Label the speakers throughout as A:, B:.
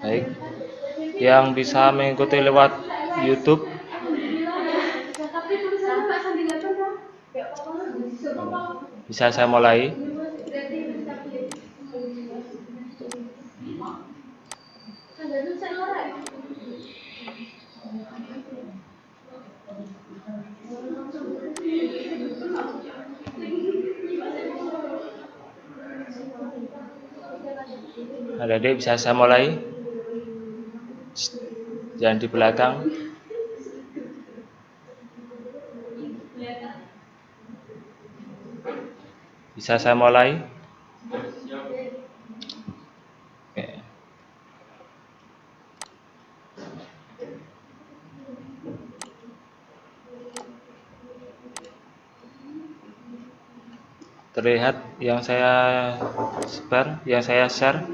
A: Baik, yang bisa mengikuti lewat YouTube, bisa saya mulai. Adik-adik bisa saya mulai. Jangan di belakang. Bisa saya mulai? Oke. Terlihat yang saya sebar, yang saya share?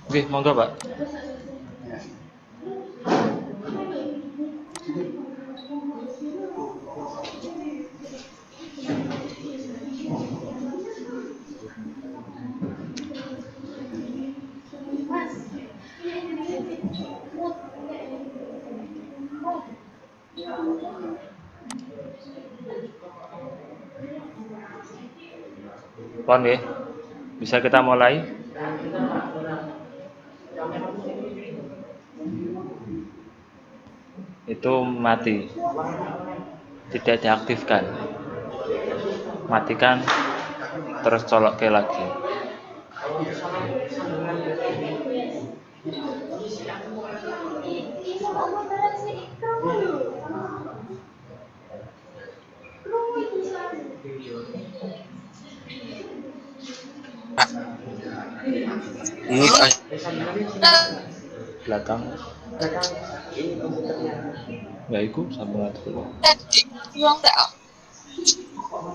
A: Oke, monggo Pak. Pon ya, bisa kita mulai? Itu mati, tidak diaktifkan. Matikan, terus colok ke lagi. Belakang. Ya iku sambungan dulu.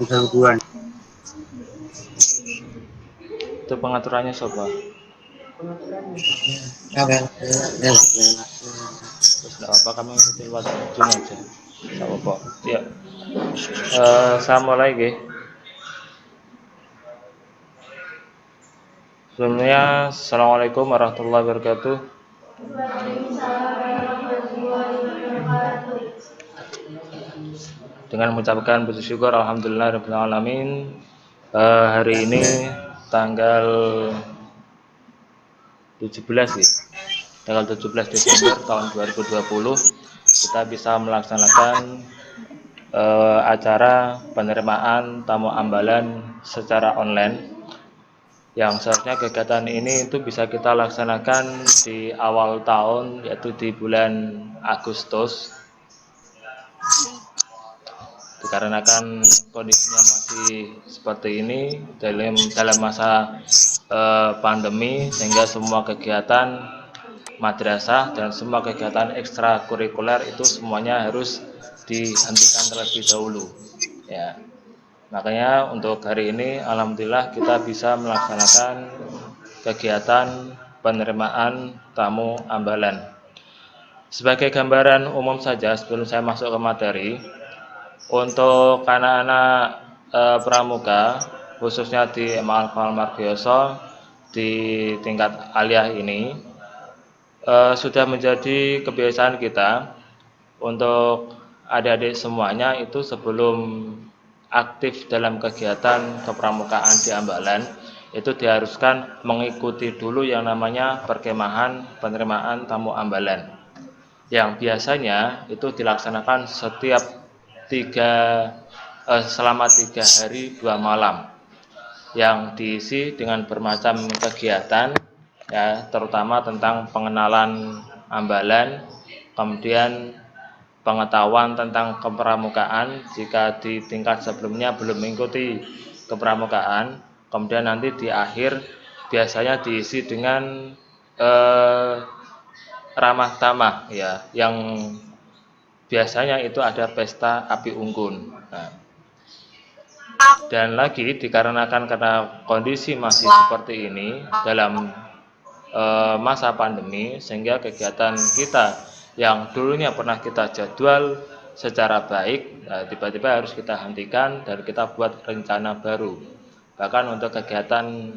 B: Gangguan.
A: Itu pengaturannya coba. Terus enggak apa kami ikuti lewat Zoom aja. Enggak apa. Ya. Saya mulai nggih. Sebelumnya, Assalamualaikum warahmatullahi wabarakatuh. Dengan mengucapkan puji syukur alhamdulillahirabbil alamin. Hari ini tanggal 17 ya. Tanggal 17 Desember tahun 2020 kita bisa melaksanakan acara penerimaan tamu ambalan secara online. Yang seharusnya kegiatan ini itu bisa kita laksanakan di awal tahun, yaitu di bulan Agustus. Dikarenakan kondisinya masih seperti ini dalam masa pandemi, sehingga semua kegiatan madrasah dan semua kegiatan ekstrakurikuler itu semuanya harus dihentikan terlebih dahulu. Ya. Makanya untuk hari ini alhamdulillah kita bisa melaksanakan kegiatan penerimaan tamu ambalan. Sebagai gambaran umum saja sebelum saya masuk ke materi, untuk anak-anak pramuka khususnya di Al Marbioso di tingkat aliyah ini sudah menjadi kebiasaan kita untuk adik-adik semuanya itu sebelum aktif dalam kegiatan kepramukaan di Ambalan itu diharuskan mengikuti dulu yang namanya perkemahan penerimaan tamu Ambalan, yang biasanya itu dilaksanakan selama 3 hari 2 malam, yang diisi dengan bermacam kegiatan ya, terutama tentang pengenalan Ambalan, kemudian pengetahuan tentang kepramukaan jika di tingkat sebelumnya belum mengikuti kepramukaan. Kemudian nanti di akhir biasanya diisi dengan ramah tamah ya, yang biasanya itu ada pesta api unggun. Nah, Dan lagi dikarenakan karena kondisi masih seperti ini dalam masa pandemi, sehingga kegiatan kita yang dulunya pernah kita jadwal secara baik, tiba-tiba harus kita hentikan dan kita buat rencana baru. Bahkan untuk kegiatan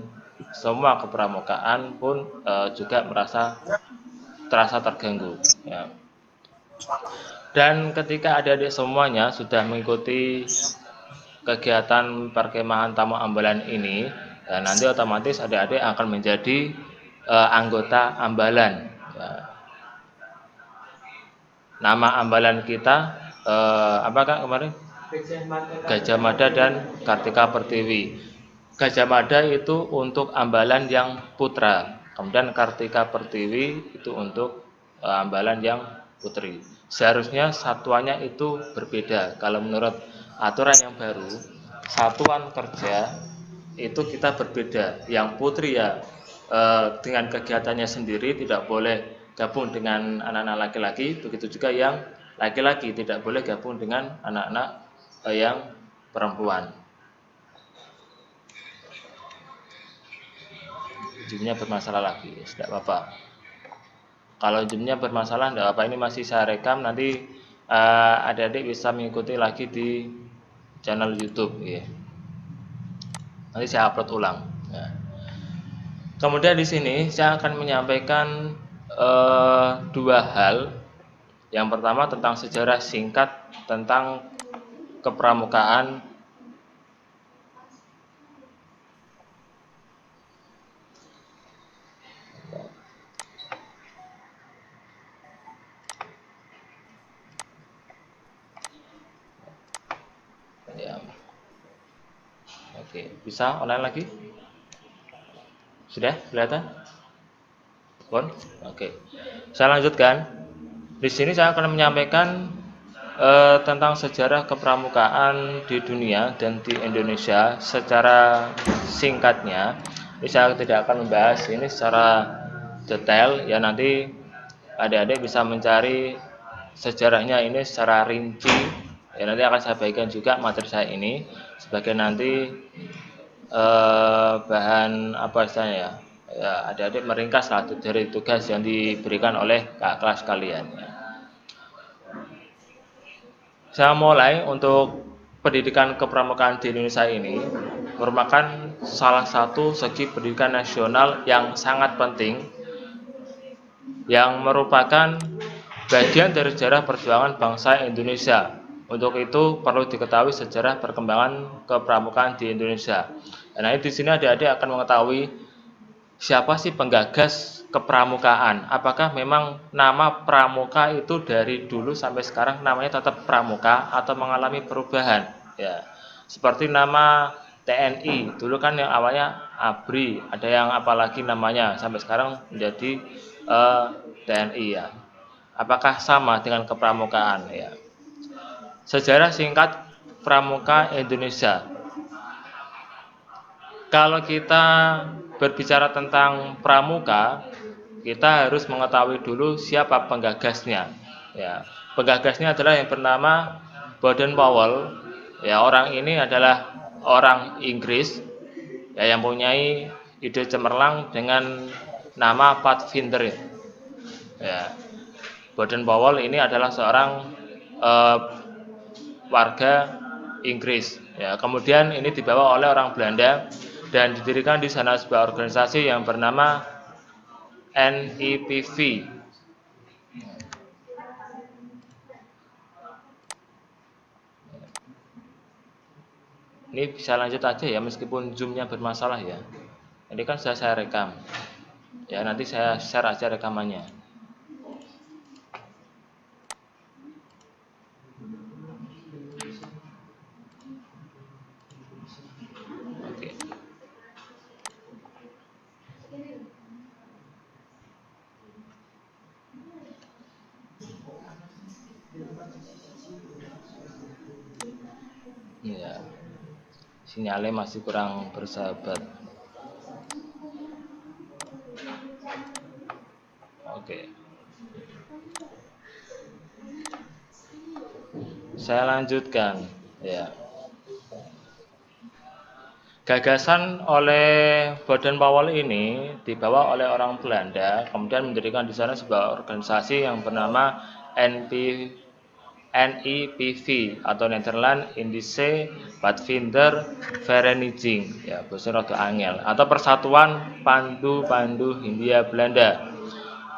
A: semua kepramukaan pun juga terasa terganggu. Ya. Dan ketika adik-adik semuanya sudah mengikuti kegiatan perkemahan tamu ambalan ini, nanti otomatis adik-adik akan menjadi anggota ambalan. Ya. Nama ambalan kita apakah kemarin? Gajah Mada dan Kartika Pertiwi. Gajah Mada itu untuk ambalan yang putra, kemudian Kartika Pertiwi itu untuk ambalan yang putri. Seharusnya satuannya itu berbeda. Kalau menurut aturan yang baru, satuan kerja itu kita berbeda. Yang putri ya dengan kegiatannya sendiri tidak boleh gabung dengan anak-anak laki-laki, begitu juga yang laki-laki tidak boleh gabung dengan anak-anak yang perempuan. Zoom-nya bermasalah lagi, tidak apa-apa. Kalau Zoom-nya bermasalah tidak apa, ini masih saya rekam, nanti adik-adik bisa mengikuti lagi di channel YouTube ya. Nanti saya upload ulang ya. Kemudian di sini saya akan menyampaikan dua hal. Yang pertama tentang sejarah singkat tentang kepramukaan. Ya. Oke, bisa online lagi? Sudah kelihatan? Oke. Saya lanjutkan. Di sini saya akan menyampaikan tentang sejarah kepramukaan di dunia dan di Indonesia secara singkatnya. Ini saya tidak akan membahas ini secara detail ya, nanti adik-adik bisa mencari sejarahnya ini secara rinci ya, nanti akan saya bagikan juga materi saya ini sebagai nanti bahan apa istilahnya ya, adik-adik meringkas lah dari tugas yang diberikan oleh kakak kelas kalian ya. Saya mulai untuk pendidikan kepramukaan di Indonesia ini merupakan salah satu segi pendidikan nasional yang sangat penting, yang merupakan bagian dari sejarah perjuangan bangsa Indonesia. Untuk itu perlu diketahui sejarah perkembangan kepramukaan di Indonesia. Nah, di sini adik-adik akan mengetahui siapa sih penggagas kepramukaan? Apakah memang nama pramuka itu dari dulu sampai sekarang namanya tetap pramuka atau mengalami perubahan? Ya, seperti nama TNI, dulu kan yang awalnya ABRI, ada yang apalagi namanya sampai sekarang menjadi TNI ya. Apakah sama dengan kepramukaan ya? Sejarah singkat pramuka Indonesia. Kalau kita berbicara tentang pramuka, kita harus mengetahui dulu siapa penggagasnya. Ya, penggagasnya adalah yang bernama Baden Powell. Ya, orang ini adalah orang Inggris ya, yang mempunyai ide cemerlang dengan nama Pathfinder. Ya, Baden Powell ini adalah seorang warga Inggris. Ya, kemudian ini dibawa oleh orang Belanda dan didirikan di sana sebuah organisasi yang bernama NIPV. Ini bisa lanjut aja ya, meskipun zoomnya bermasalah ya. Ini kan sudah saya rekam. Ya, nanti saya share aja rekamannya. Oke. Ya, sinyalnya masih kurang bersahabat. Oke. Saya lanjutkan ya. Gagasan oleh Baden-Powell ini dibawa oleh orang Belanda, kemudian mendirikan di sana sebuah organisasi yang bernama NIPV atau Nederland Indische Padvindervereniging, ya bahasa rada angel, atau Persatuan Pandu-Pandu Hindia Belanda.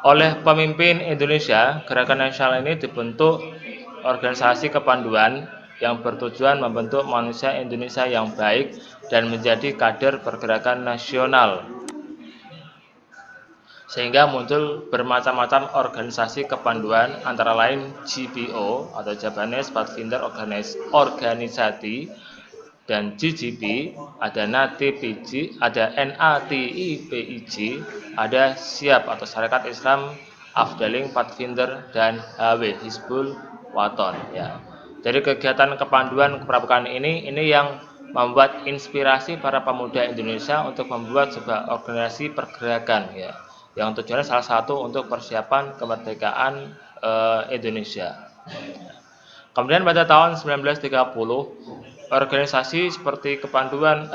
A: Oleh pemimpin Indonesia, gerakan nasional ini dibentuk organisasi kepanduan yang bertujuan membentuk manusia Indonesia yang baik dan menjadi kader pergerakan nasional. Sehingga muncul bermacam-macam organisasi kepanduan, antara lain GPO atau Japanese Pathfinder Organisasi, dan GGP, ada NATPG, ada NATIPIG, ada SIAP atau Syarikat Islam Afdaling Pathfinder, dan HW Hizbul Waton, ya. Jadi kegiatan kepanduan kepramukaan ini yang membuat inspirasi para pemuda Indonesia untuk membuat sebuah organisasi pergerakan, ya, yang tujuannya salah satu untuk persiapan kemerdekaan Indonesia. Kemudian pada tahun 1930, organisasi seperti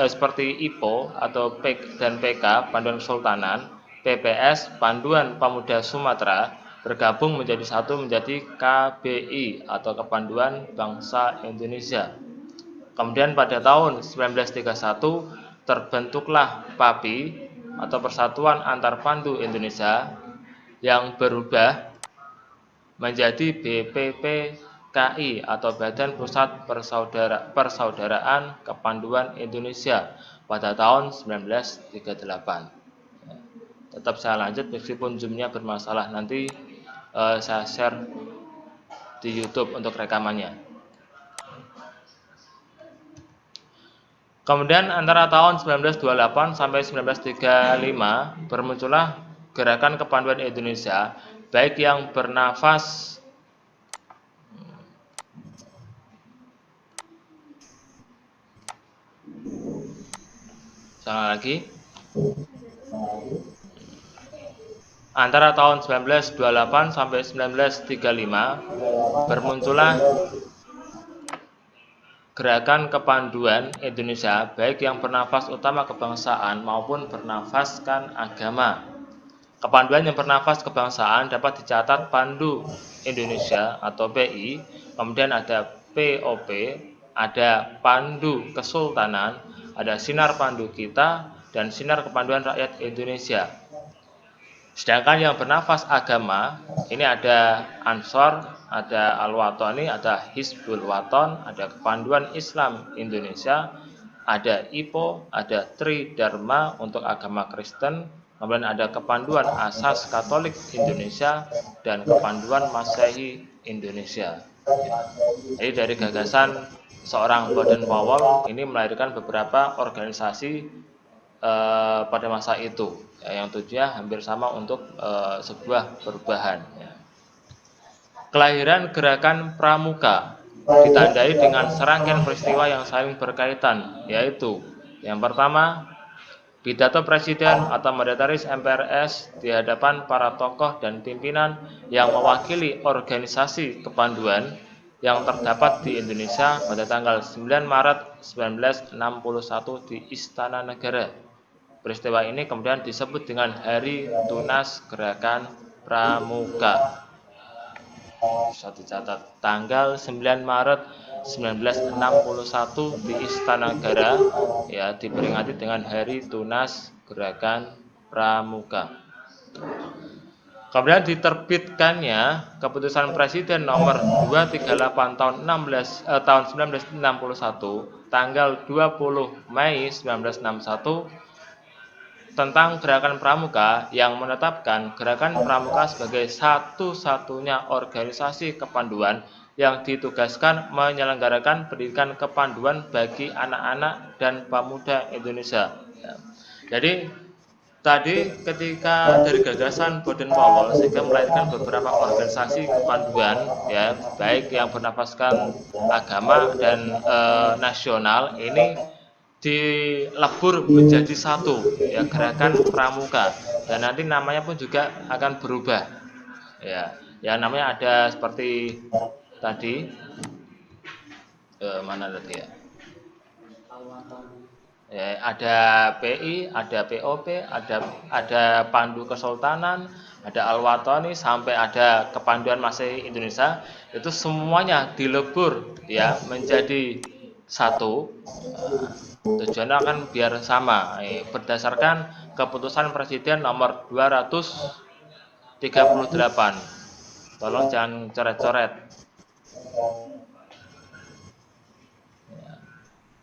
A: seperti IPO atau PEK dan PK Panduan Kesultanan, PPS Panduan Pemuda Sumatera, bergabung menjadi satu menjadi KBI atau Kepanduan Bangsa Indonesia. Kemudian pada tahun 1931 terbentuklah PAPI atau Persatuan Antar Pandu Indonesia, yang berubah menjadi BPPKI atau Badan Pusat Persaudaraan Kepanduan Indonesia pada tahun 1938. Tetap saya lanjut meskipun zoomnya bermasalah, nanti saya share di YouTube untuk rekamannya. Kemudian antara tahun 1928 sampai 1935 bermuncullah gerakan kepanduan Indonesia, baik yang bernafas antara tahun 1928 sampai 1935 bermuncullah gerakan kepanduan Indonesia, baik yang bernafas utama kebangsaan maupun bernafaskan agama. Kepanduan yang bernafas kebangsaan dapat dicatat Pandu Indonesia atau PI, kemudian ada POP, ada Pandu Kesultanan, ada Sinar Pandu Kita, dan Sinar Kepanduan Rakyat Indonesia. Sedangkan yang bernafas agama, ini ada Ansor, ada Al-Watani, ada Hizbul Waton, ada Kepanduan Islam Indonesia, ada IPO, ada Tridharma untuk agama Kristen, kemudian ada Kepanduan Asas Katolik Indonesia, dan Kepanduan Masehi Indonesia. Jadi dari gagasan seorang Baden-Powell ini melahirkan beberapa organisasi pada masa itu, ya, yang tujuannya hampir sama untuk sebuah perubahan, ya. Kelahiran gerakan Pramuka ditandai dengan serangkaian peristiwa yang saling berkaitan, yaitu yang pertama, pidato Presiden atau Mandataris MPRS di hadapan para tokoh dan pimpinan yang mewakili organisasi kepanduan yang terdapat di Indonesia pada tanggal 9 Maret 1961 di Istana Negara. Peristiwa ini kemudian disebut dengan Hari Tunas Gerakan Pramuka. Bisa dicatat tanggal 9 Maret 1961 di Istana Negara, ya, diperingati dengan Hari Tunas Gerakan Pramuka. Kemudian diterbitkannya Keputusan Presiden nomor 238 tahun 1961 tanggal 20 Mei 1961 tentang Gerakan Pramuka, yang menetapkan Gerakan Pramuka sebagai satu-satunya organisasi kepanduan yang ditugaskan menyelenggarakan pendidikan kepanduan bagi anak-anak dan pemuda Indonesia. Ya. Jadi tadi ketika dari gagasan Baden-Powell sehingga melahirkan beberapa organisasi kepanduan, ya, baik yang bernafaskan agama dan nasional, ini dilebur menjadi satu, ya, Gerakan Pramuka, dan nanti namanya pun juga akan berubah, ya. Ya, namanya ada seperti tadi mana tadi, ya, Ada PI, ada POP, ada Pandu Kesultanan, ada Al-Watani, sampai ada Kepanduan Masehi Indonesia. Itu semuanya dilebur ya menjadi satu. Tujuannya akan biar sama, berdasarkan keputusan Presiden nomor 238. Tolong jangan coret-coret.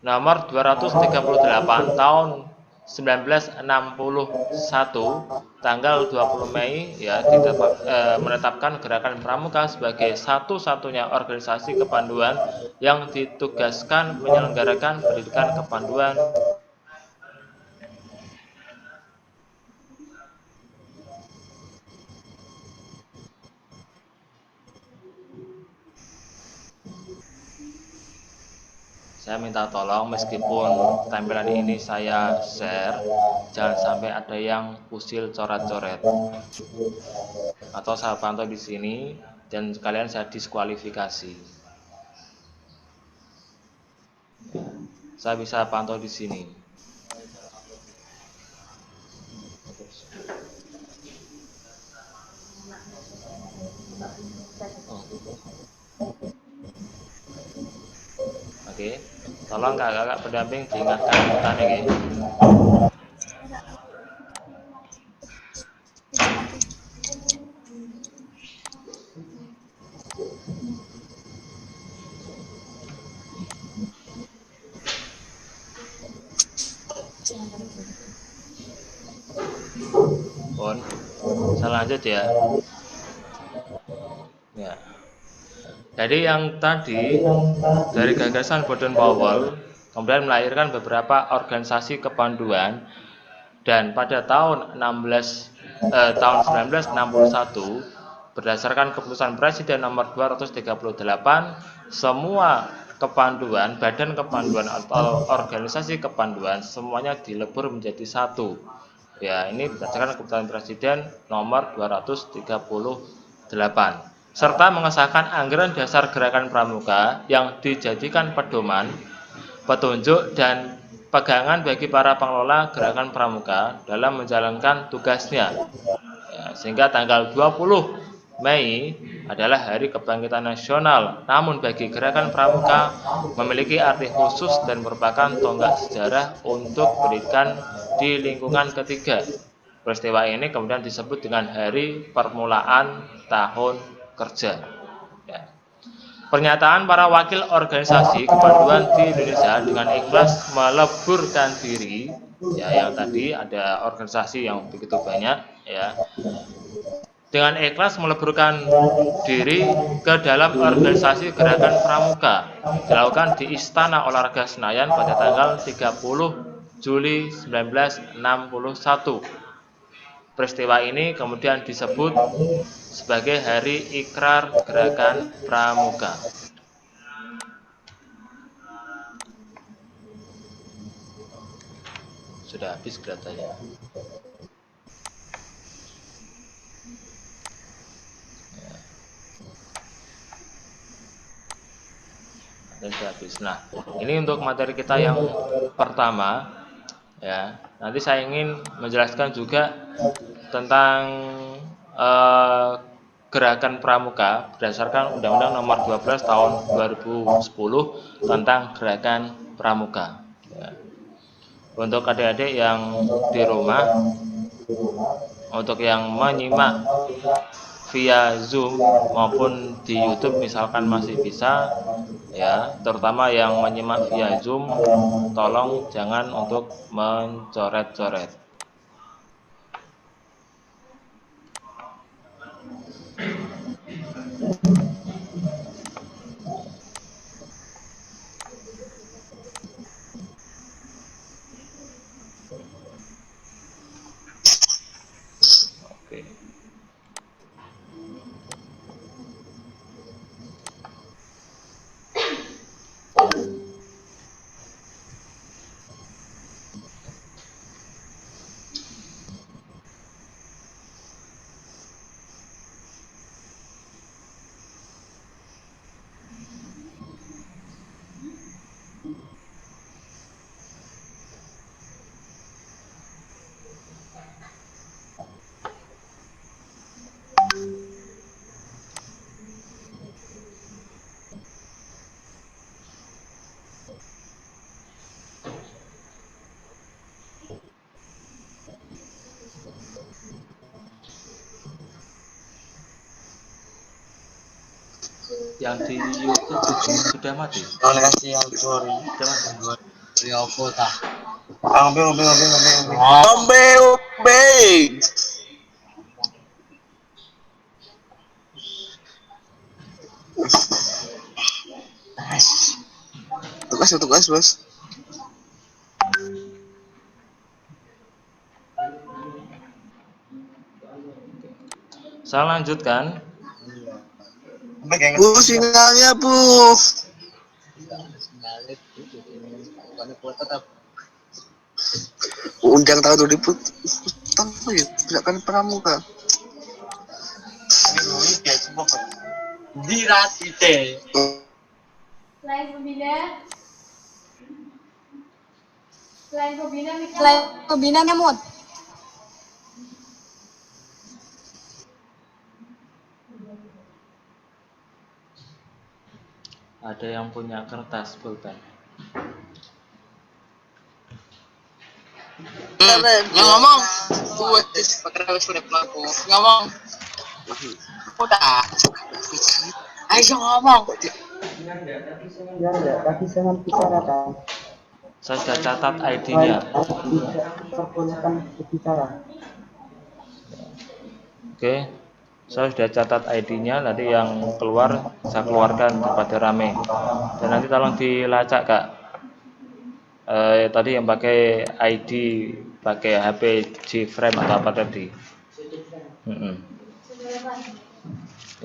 A: Nomor 238 tahun 1961, tanggal 20 Mei ya, menetapkan Gerakan Pramuka sebagai satu-satunya organisasi kepanduan yang ditugaskan menyelenggarakan pendidikan kepanduan. Saya minta tolong, meskipun tampilan ini saya share, jangan sampai ada yang usil coret-coret. Atau saya pantau di sini dan sekalian saya diskualifikasi. Saya bisa pantau di sini. Oke, tolong kakak-kakak pendamping diingatkan urutannya ya. Pun, saya lanjut ya. Ya. Jadi yang tadi dari gagasan Baden Powell kemudian melahirkan beberapa organisasi kepanduan, dan pada tahun 1961 berdasarkan keputusan Presiden nomor 238, semua kepanduan, badan kepanduan atau organisasi kepanduan semuanya dilebur menjadi satu. Ya, ini berdasarkan keputusan Presiden nomor 238 serta mengesahkan anggaran dasar Gerakan Pramuka yang dijadikan pedoman, petunjuk dan pegangan bagi para pengelola Gerakan Pramuka dalam menjalankan tugasnya. Ya, sehingga tanggal 20 Mei adalah Hari Kebangkitan Nasional. Namun bagi Gerakan Pramuka memiliki arti khusus dan merupakan tonggak sejarah untuk pendidikan di lingkungan ketiga. Peristiwa ini kemudian disebut dengan Hari Permulaan Tahun Kerja. Ya. Pernyataan para wakil organisasi kepanduan di Indonesia dengan ikhlas meleburkan diri, ya, yang tadi ada organisasi yang begitu banyak, ya, dengan ikhlas meleburkan diri ke dalam organisasi Gerakan Pramuka dilakukan di Istana Olahraga Senayan pada tanggal 30 Juli 1961. Peristiwa ini kemudian disebut sebagai Hari Ikrar Gerakan Pramuka. Sudah habis kelihatannya. Dan sudah habis. Nah, ini untuk materi kita yang pertama, ya. Nanti saya ingin menjelaskan juga tentang Gerakan Pramuka berdasarkan Undang-Undang Nomor 12 Tahun 2010 tentang Gerakan Pramuka. Ya. Untuk adik-adik yang di rumah, untuk yang menyimak via Zoom maupun di YouTube misalkan masih bisa, ya, terutama yang menyimak via Zoom, tolong jangan untuk mencoret-coret. Oke. Yang di YouTube sudah mati.
B: Oleh kasih yang sorry.
A: Sudah mati.
B: Dari apa tak? Ombe. Tugas bos.
A: Saya lanjutkan.
B: Bu, sinyalnya bu. Undang tahu tuh diput. Tahu ya, tidak kan pramuka. Dirasite.
C: Selain pembina nyamut.
A: Ada yang punya kertas pulpen.
B: Yang ngomong. Pakai sudah pelaku. Ngomong. Udah. Ayo ngomong. Ya, tapi jangan bicara kan.
A: Saya sudah catat ID-nya. Oke. Saya sudah catat ID-nya, nanti yang keluar saya keluarkan kepada rame. Dan nanti tolong dilacak, Kak. Tadi yang pakai ID, pakai HP G-Frame atau apa tadi?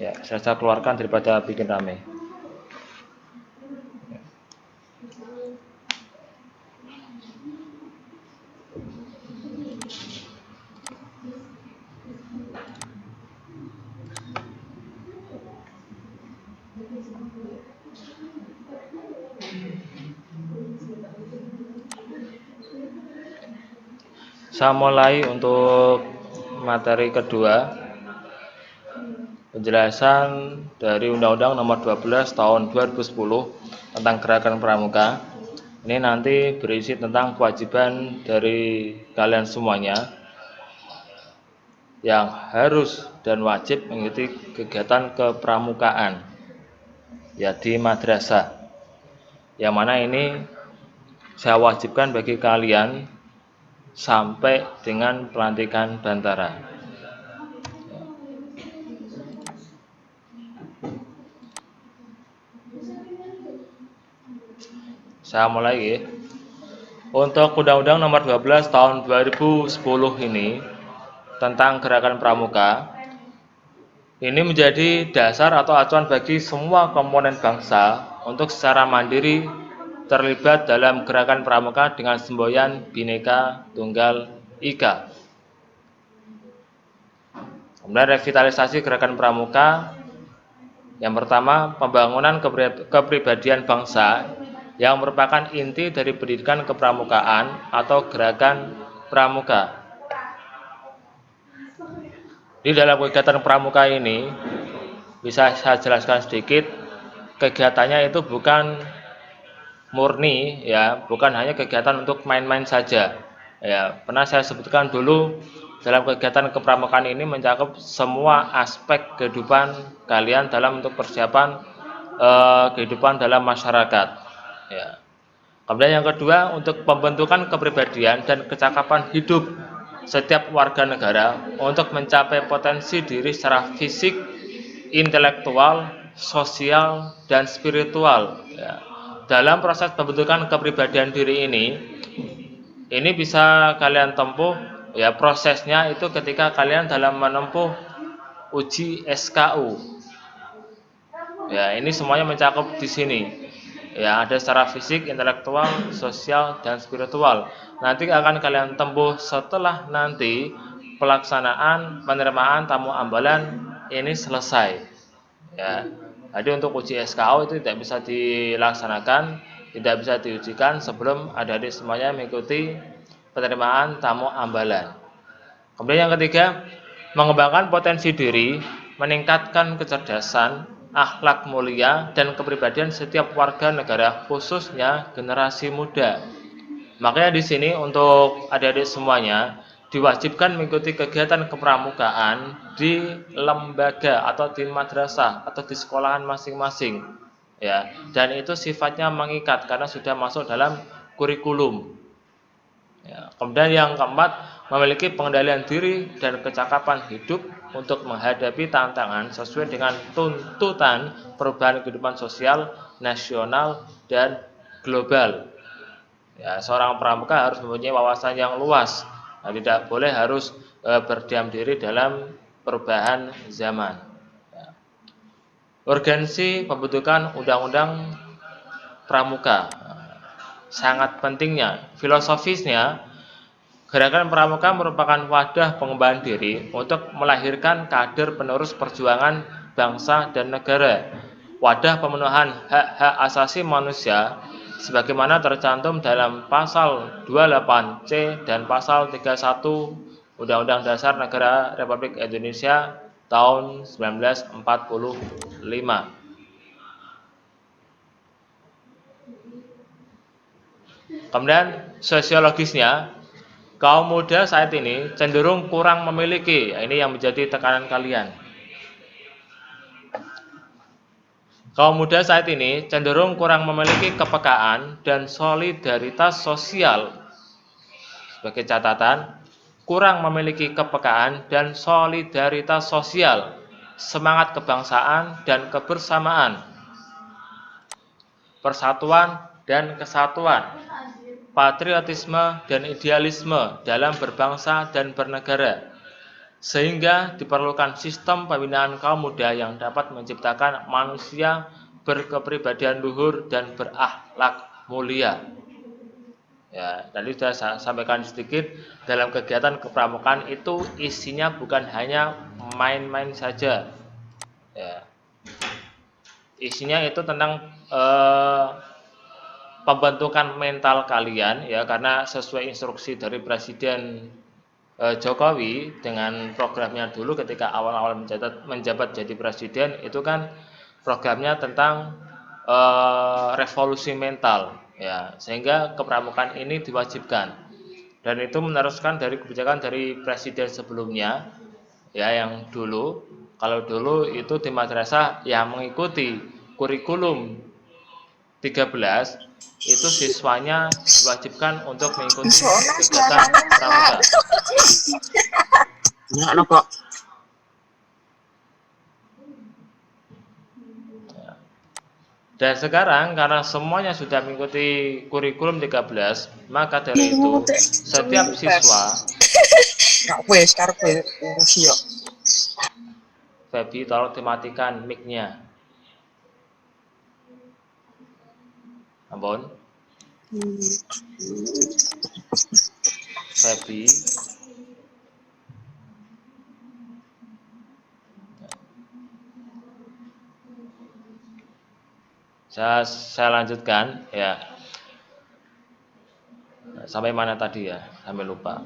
A: Ya, saya keluarkan daripada bikin rame. Saya mulai untuk materi kedua, penjelasan dari Undang-Undang Nomor 12 Tahun 2010 tentang Gerakan Pramuka. Ini nanti berisi tentang kewajiban dari kalian semuanya yang harus dan wajib mengikuti kegiatan kepramukaan, ya di madrasah. Yang mana ini saya wajibkan bagi kalian sampai dengan pelantikan Bantara. Saya mulai ya. Untuk Undang-Undang Nomor 12 Tahun 2010 ini tentang Gerakan Pramuka, ini menjadi dasar atau acuan bagi semua komponen bangsa untuk secara mandiri terlibat dalam gerakan pramuka dengan semboyan Bhinneka Tunggal Ika. Kemudian revitalisasi gerakan pramuka, yang pertama pembangunan kepribadian bangsa yang merupakan inti dari pendidikan kepramukaan atau gerakan pramuka. Di dalam kegiatan pramuka ini bisa saya jelaskan sedikit, kegiatannya itu bukan murni ya, bukan hanya kegiatan untuk main-main saja. Ya, pernah saya sebutkan dulu dalam kegiatan kepramukaan ini mencakup semua aspek kehidupan kalian dalam untuk persiapan kehidupan dalam masyarakat. Ya. Kemudian yang kedua, untuk pembentukan kepribadian dan kecakapan hidup setiap warga negara untuk mencapai potensi diri secara fisik, intelektual, sosial, dan spiritual. Ya. Dalam proses pembentukan kepribadian diri ini bisa kalian tempuh, ya prosesnya itu ketika kalian dalam menempuh uji SKU. Ya, ini semuanya mencakup di sini. Ya, ada secara fisik, intelektual, sosial, dan spiritual. Nanti akan kalian tempuh setelah nanti pelaksanaan penerimaan tamu ambalan ini selesai. Ya, jadi untuk uji SKU itu tidak bisa dilaksanakan, tidak bisa diujikan sebelum adik-adik semuanya mengikuti penerimaan tamu ambalan. Kemudian yang ketiga, mengembangkan potensi diri, meningkatkan kecerdasan, akhlak mulia, dan kepribadian setiap warga negara, khususnya generasi muda. Makanya di sini untuk adik-adik semuanya diwajibkan mengikuti kegiatan kepramukaan di lembaga atau di madrasah atau di sekolahan masing-masing, ya. Dan itu sifatnya mengikat karena sudah masuk dalam kurikulum. Ya. Kemudian yang keempat, memiliki pengendalian diri dan kecakapan hidup untuk menghadapi tantangan sesuai dengan tuntutan perubahan kehidupan sosial, nasional, dan global. Ya, seorang pramuka harus mempunyai wawasan yang luas. Nah, tidak boleh harus berdiam diri dalam perubahan zaman. Ya. Urgensi pembentukan undang-undang pramuka. Sangat pentingnya, filosofisnya, gerakan pramuka merupakan wadah pengembangan diri untuk melahirkan kader penerus perjuangan bangsa dan negara. Wadah pemenuhan hak-hak asasi manusia sebagaimana tercantum dalam pasal 28C dan pasal 31 Undang-Undang Dasar Negara Republik Indonesia tahun 1945. Kemudian sosiologisnya, kaum muda saat ini cenderung kurang memiliki, ini yang menjadi tekanan kalian. Kaum muda saat ini cenderung kurang memiliki kepekaan dan solidaritas sosial. Sebagai catatan, kurang memiliki kepekaan dan solidaritas sosial, semangat kebangsaan dan kebersamaan, persatuan dan kesatuan, patriotisme dan idealisme dalam berbangsa dan bernegara. Sehingga diperlukan sistem pembinaan kaum muda yang dapat menciptakan manusia berkepribadian luhur dan berakhlak mulia. Ya, tadi sudah saya sampaikan sedikit, dalam kegiatan kepramukaan itu isinya bukan hanya main-main saja. Ya. Isinya itu tentang pembentukan mental kalian, ya, karena sesuai instruksi dari Presiden Jokowi dengan programnya dulu ketika awal-awal menjabat jadi presiden, itu kan programnya tentang revolusi mental, ya, sehingga kepramukaan ini diwajibkan dan itu meneruskan dari kebijakan dari presiden sebelumnya, ya, yang dulu. Kalau dulu itu di madrasah yang mengikuti kurikulum 13 itu siswanya diwajibkan untuk mengikuti kegiatan pramuka.
B: Ya, kok.
A: Dan sekarang karena semuanya sudah mengikuti kurikulum 13, maka dari itu setiap siswa, Febi tolong dimatikan mic-nya. Ampun. Febi. Saya lanjutkan, ya. Sampai mana tadi ya? Sampai lupa.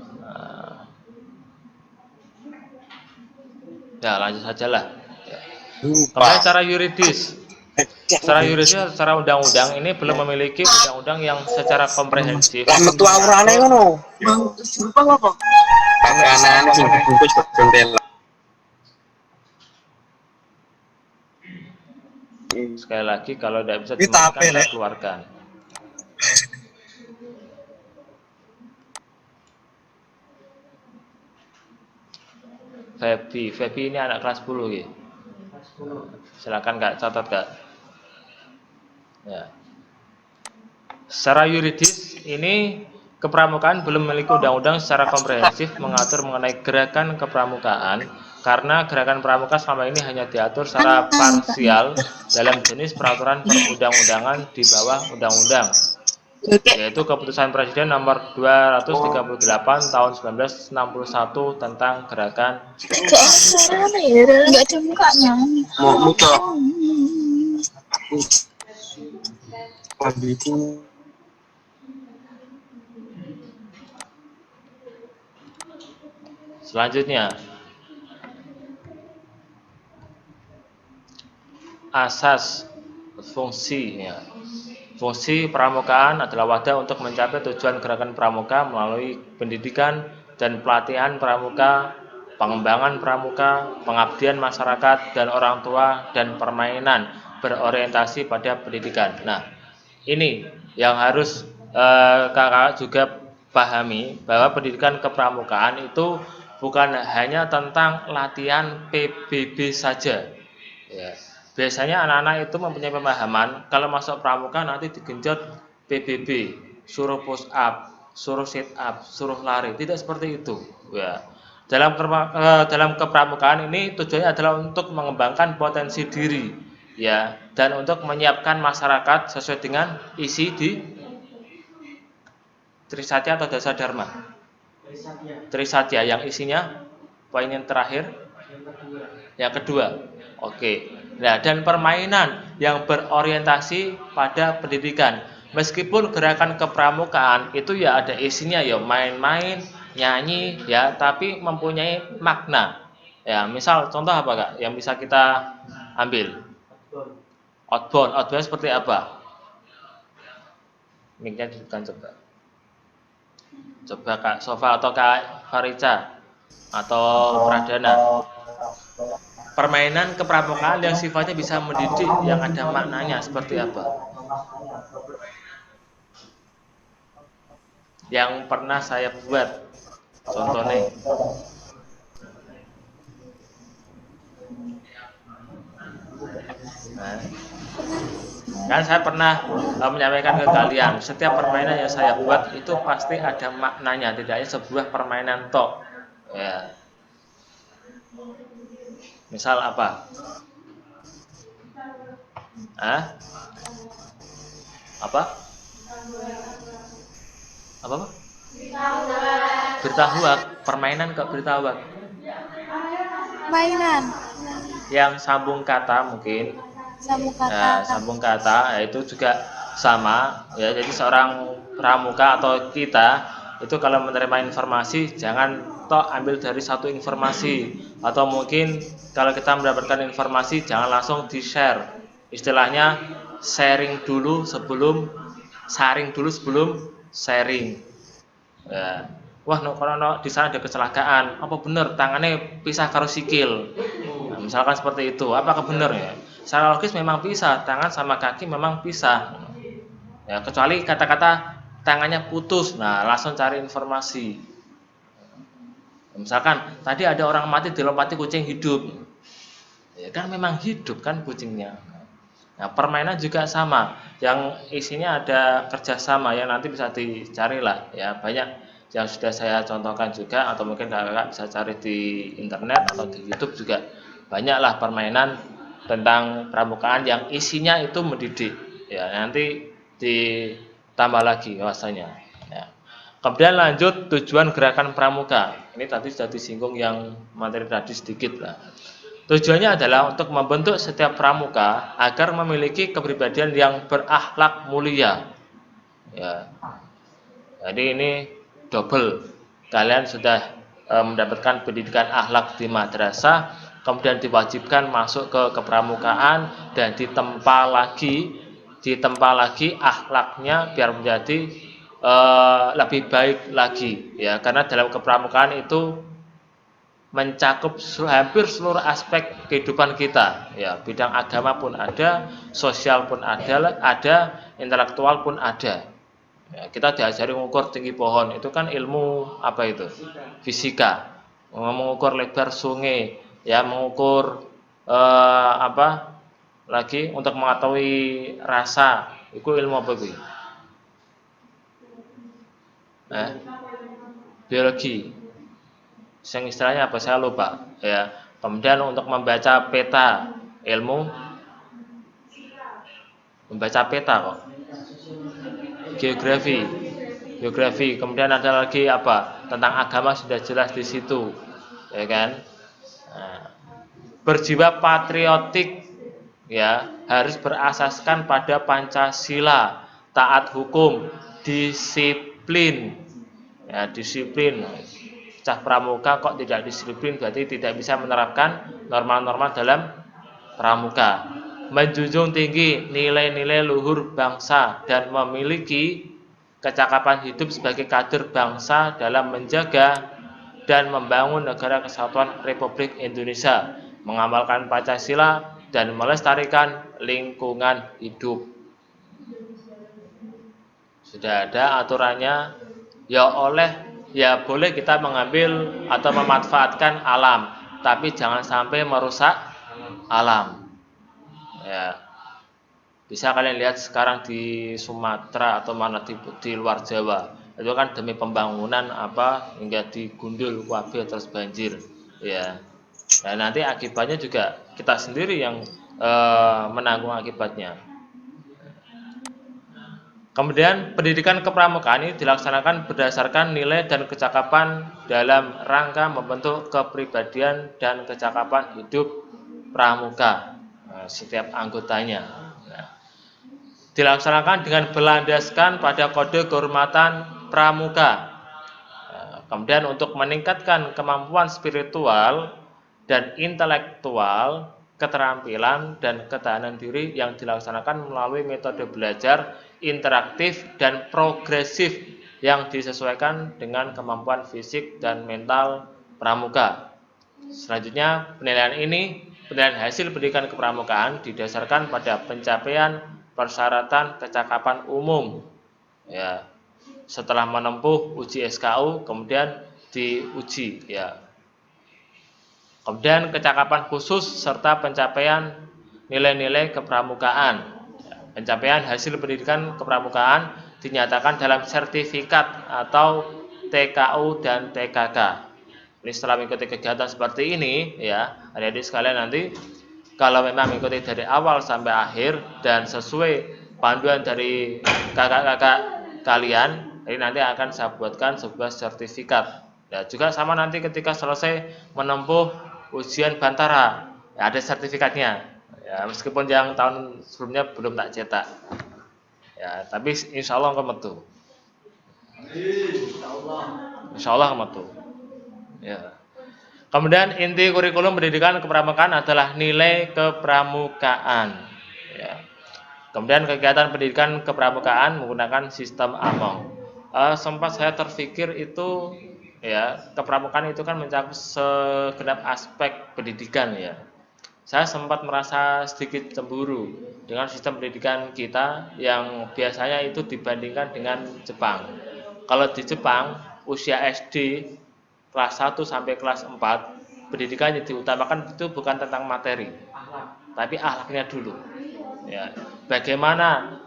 A: Ya, lanjut sajalah. Ya. Kemudian secara yuridis. Secara yuridis, secara undang-undang ini belum memiliki undang-undang yang secara komprehensif.
B: Metu aurane ngono. Makanan sing dibungkus berjendela.
A: Sekali lagi, kalau tidak bisa dimatikan, saya keluarkan. Febi ini anak kelas 10 ya. Silakan Kak, catat Kak. Ya. Secara yuridis ini kepramukaan belum memiliki undang-undang secara komprehensif mengatur mengenai gerakan kepramukaan karena gerakan pramuka selama ini hanya diatur secara parsial dalam jenis peraturan perundang-undangan di bawah undang-undang, yaitu Keputusan Presiden nomor 238 tahun 1961 tentang gerakan.
C: Enggak ada mukanya.
A: Selanjutnya, asas fungsi, ya. Fungsi pramukaan adalah wadah untuk mencapai tujuan gerakan pramuka melalui pendidikan, dan pelatihan pramuka, pengembangan pramuka, pengabdian masyarakat dan orang tua, dan permainan berorientasi pada pendidikan. Nah, ini yang harus kakak juga pahami, bahwa pendidikan kepramukaan itu bukan hanya tentang latihan PBB saja. Ya. Biasanya anak-anak itu mempunyai pemahaman kalau masuk pramuka nanti digenjot PBB, suruh push up, suruh sit up, suruh lari. Tidak seperti itu. Ya. Dalam kepramukaan ini tujuannya adalah untuk mengembangkan potensi diri, ya, dan untuk menyiapkan masyarakat sesuai dengan isi di Trisatya atau Dasar Dharma. Trisatya yang isinya poin yang terakhir, yang kedua. Oke. Nah, dan permainan yang berorientasi pada pendidikan. Meskipun gerakan kepramukaan itu ya ada isinya ya main-main, nyanyi ya, tapi mempunyai makna. Ya, misal contoh apa Kak yang bisa kita ambil? Outbound. Outbound seperti apa? Mic-nya ditekan coba. Coba Kak Sofa atau Kak Farica atau Pradana. Permainan kepramukaan yang sifatnya bisa mendidik, yang ada maknanya seperti apa? Yang pernah saya buat, contohnya. Nah, kan saya pernah menyampaikan ke kalian, setiap permainan yang saya buat itu pasti ada maknanya, tidak hanya sebuah permainan tok. Ya. Misal apa? Apa? Apa? Bertahuak, permainan kok bertahuak.
C: Mainan.
A: Yang sambung kata mungkin.
C: Sambung kata.
A: Nah, sambung kata ya, itu juga sama ya. Jadi seorang pramuka atau kita itu kalau menerima informasi jangan tok ambil dari satu informasi, atau mungkin kalau kita mendapatkan informasi jangan langsung di-share. Istilahnya sharing dulu sebelum sharing. Ya. Wah, no, di sana ada kecelakaan. Apa bener tangannya pisah karo sikil? Nah, misalkan seperti itu, apakah benar ya? Secara logis memang pisah, tangan sama kaki memang pisah. Ya, kecuali kata-kata tangannya putus. Nah, langsung cari informasi. Misalkan tadi ada orang mati dilompati kucing hidup. Ya kan memang hidup kan kucingnya. Nah, permainan juga sama, yang isinya ada kerjasama yang nanti bisa dicarilah ya, banyak yang sudah saya contohkan juga, atau mungkin kakak bisa cari di internet atau di YouTube juga banyaklah permainan tentang pramukaan yang isinya itu mendidik ya, nanti ditambah lagi wawasannya ya. Kemudian lanjut tujuan gerakan pramuka, ini tadi sudah disinggung yang materi tadi sedikit lah. Tujuannya adalah untuk membentuk setiap pramuka agar memiliki kepribadian yang berakhlak mulia. Ya. Jadi ini double. Kalian sudah mendapatkan pendidikan akhlak di madrasah, kemudian diwajibkan masuk ke kepramukaan dan ditempa lagi akhlaknya biar menjadi lebih baik lagi. Ya, karena dalam kepramukaan itu mencakup hampir seluruh aspek kehidupan kita ya, bidang agama pun ada, sosial pun ada, intelektual pun ada ya. Kita diajari mengukur tinggi pohon, itu kan ilmu apa itu? Fisika. Mengukur lebar sungai ya, mengukur apa lagi untuk mengetahui rasa, itu ilmu apa itu? Biologi. Yang istilahnya apa saya lupa ya. Kemudian untuk membaca peta, ilmu membaca peta kok, geografi. Kemudian ada lagi apa, tentang agama sudah jelas di situ ya kan. Nah, berjiwa patriotik ya, harus berasaskan pada Pancasila, taat hukum, disiplin ya, disiplin. Cah pramuka kok tidak disiplin, berarti tidak bisa menerapkan norma-norma dalam pramuka. Menjunjung tinggi nilai-nilai luhur bangsa dan memiliki kecakapan hidup sebagai kader bangsa dalam menjaga dan membangun negara kesatuan Republik Indonesia, mengamalkan Pancasila dan melestarikan lingkungan hidup. Sudah ada aturannya, ya boleh kita mengambil atau memanfaatkan alam, tapi jangan sampai merusak alam. Ya. Bisa kalian lihat sekarang di Sumatera atau mana di luar Jawa, itu kan demi pembangunan hingga digundul kabeh terus banjir, ya. Nah, nanti akibatnya juga kita sendiri yang menanggung akibatnya. Kemudian pendidikan kepramukaan ini dilaksanakan berdasarkan nilai dan kecakapan dalam rangka membentuk kepribadian dan kecakapan hidup pramuka setiap anggotanya. Dilaksanakan dengan berlandaskan pada kode kehormatan pramuka. Kemudian untuk meningkatkan kemampuan spiritual dan intelektual, keterampilan dan ketahanan diri yang dilaksanakan melalui metode belajar interaktif dan progresif yang disesuaikan dengan kemampuan fisik dan mental pramuka. Selanjutnya, penilaian hasil pendidikan kepramukaan didasarkan pada pencapaian persyaratan kecakapan umum. Ya, setelah menempuh uji SKU, kemudian diuji. Ya. Kemudian kecakapan khusus serta pencapaian nilai-nilai kepramukaan. Pencapaian hasil pendidikan kepramukaan dinyatakan dalam sertifikat atau TKU dan TKK. Ini setelah mengikuti kegiatan seperti ini, ya, adik-adik sekalian nanti kalau memang mengikuti dari awal sampai akhir dan sesuai panduan dari kakak-kakak kalian, ini nanti akan saya buatkan sebuah sertifikat. Ya, juga sama nanti ketika selesai menempuh ujian Bantara, ya, ada sertifikatnya. Ya, meskipun yang tahun sebelumnya belum tak cetak. Ya, tapi insya Allah kemetu. Insya Allah kemetu. Ya. Kemudian inti kurikulum pendidikan kepramukaan adalah nilai kepramukaan. Ya. Kemudian kegiatan pendidikan kepramukaan menggunakan sistem AMONG. Sempat saya terpikir itu, ya, kepramukaan itu kan mencakup segenap aspek pendidikan, ya. Saya sempat merasa sedikit cemburu dengan sistem pendidikan kita yang biasanya itu dibandingkan dengan Jepang. Kalau di Jepang, usia SD kelas 1 sampai kelas 4, pendidikan yang diutamakan itu bukan tentang materi, tapi akhlaknya dulu. Ya. Bagaimana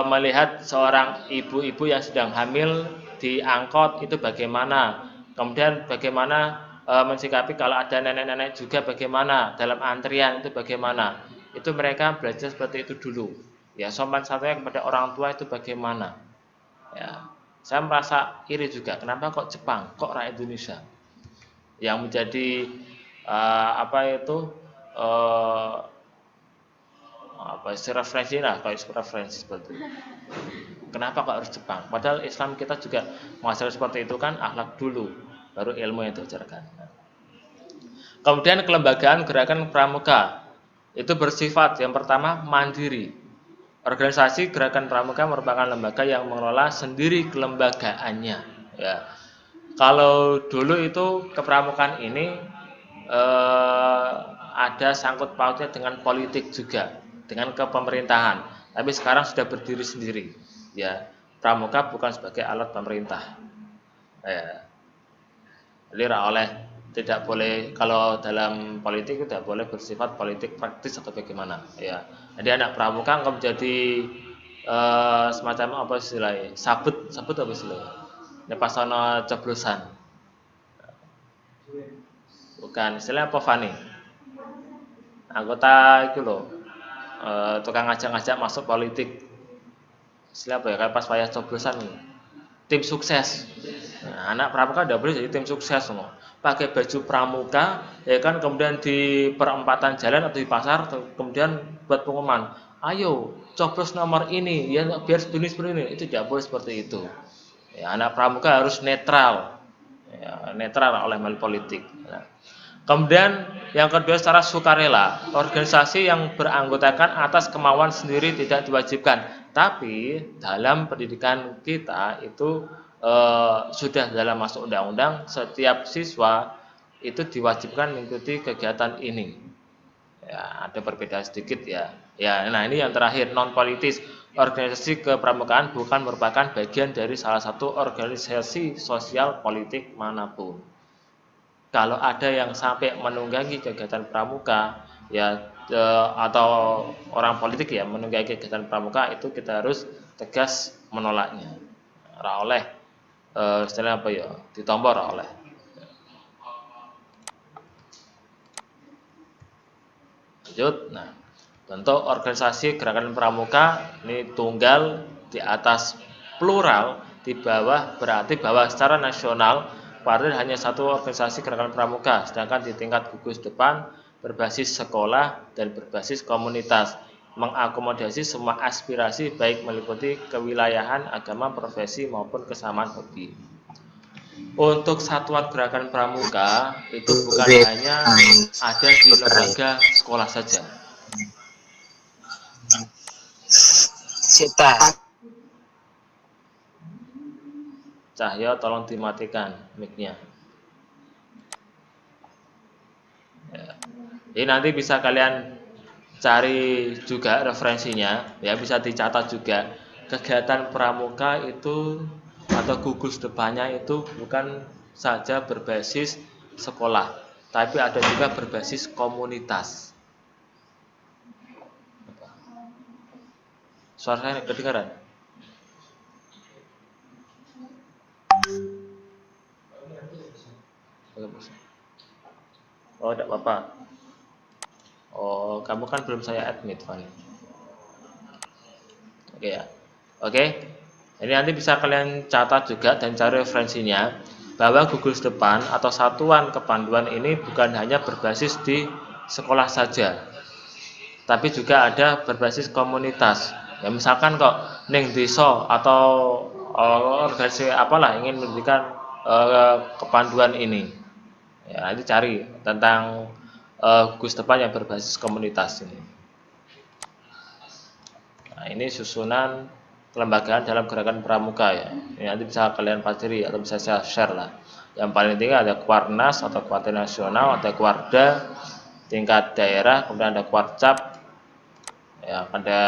A: melihat seorang ibu-ibu yang sedang hamil di angkot itu bagaimana, kemudian bagaimana mensikapi kalau ada nenek-nenek juga bagaimana, dalam antrian itu bagaimana, itu mereka belajar seperti itu dulu. Ya, sopan satunya kepada orang tua itu bagaimana. Ya, saya merasa iri juga, kenapa kok Jepang, kok rakyat Indonesia yang menjadi referensi seperti itu. Kenapa kok harus Jepang? Padahal Islam kita juga mengajarkan seperti itu kan, akhlak dulu, baru ilmu yang diajarkan. Kemudian kelembagaan gerakan pramuka itu bersifat yang pertama mandiri. Organisasi gerakan pramuka merupakan lembaga yang mengelola sendiri kelembagaannya. Ya. Kalau dulu itu kepramukaan ini ada sangkut pautnya dengan politik juga, dengan kepemerintahan. Tapi sekarang sudah berdiri sendiri. Ya, pramuka bukan sebagai alat pemerintah. Ya. Jadi tidak boleh, kalau dalam politik tidak boleh bersifat politik praktis atau bagaimana. Ya. Jadi anak pramuka engkau menjadi semacam apa istilahnya? Sabut apa istilahnya? Ini pas ana coblosan. Bukan, istilahnya apa Fani? Anggota itu loh, tukang ngajak-ngajak masuk politik. Istilah apa ya? Kayak pas payah coblosan, tim sukses. Nah, anak pramuka tidak boleh jadi tim sukses semua. Pakai baju pramuka, ya kan, kemudian di perempatan jalan atau di pasar, kemudian buat pengumuman, ayo coblos nomor ini, ya biar seperti ini. Itu tidak boleh seperti itu. Ya, anak pramuka harus netral, ya, netral oleh melalui politik. Nah. Kemudian yang kedua secara sukarela, organisasi yang beranggotakan atas kemauan sendiri tidak diwajibkan. Tapi dalam pendidikan kita itu sudah dalam masuk undang-undang, setiap siswa itu diwajibkan mengikuti kegiatan ini. Ya, ada perbedaan sedikit ya. Ya, nah ini yang terakhir, non politis. Organisasi kepramukaan bukan merupakan bagian dari salah satu organisasi sosial politik manapun. Kalau ada yang sampai menunggangi kegiatan pramuka, ya atau orang politik ya menunggangi kegiatan pramuka, itu kita harus tegas menolaknya. Ora oleh istilahnya apa ya? Ditompo ora oleh. Lanjut. Nah, bentuk organisasi gerakan pramuka ini tunggal di atas plural, di bawah berarti bahwa secara nasional Partai hanya satu organisasi gerakan pramuka, sedangkan di tingkat gugus depan berbasis sekolah dan berbasis komunitas, mengakomodasi semua aspirasi baik meliputi kewilayahan, agama, profesi maupun kesamaan hobi. Untuk satuan gerakan pramuka itu bukan hanya ada di lembaga sekolah saja.
D: Sita.
A: Cahyo tolong dimatikan mic-nya. Ya. Jadi nanti bisa kalian cari juga referensinya, ya bisa dicatat juga. Kegiatan pramuka itu atau gugus depannya itu bukan saja berbasis sekolah, tapi ada juga berbasis komunitas. Suara saya kedengaran? Oh, tidak apa-apa. Oh, kamu kan belum saya admit, Fanny. Oke ya. Oke. Ini nanti bisa kalian catat juga dan cari referensinya bahwa gugus depan atau satuan kepanduan ini bukan hanya berbasis di sekolah saja, tapi juga ada berbasis komunitas. Ya misalkan kok ning desa atau organisasi apalah ingin memberikan kepanduan ini. Ya, nanti cari tentang gugus depan yang berbasis komunitas ini. Nah, ini susunan kelembagaan dalam gerakan pramuka ya. Ini nanti bisa kalian pelajari atau bisa saya share lah. Yang paling tinggi ada Kuarnas atau Kuartet Nasional, ada Kuarda tingkat daerah, kemudian ada Kuarcap, ya, ada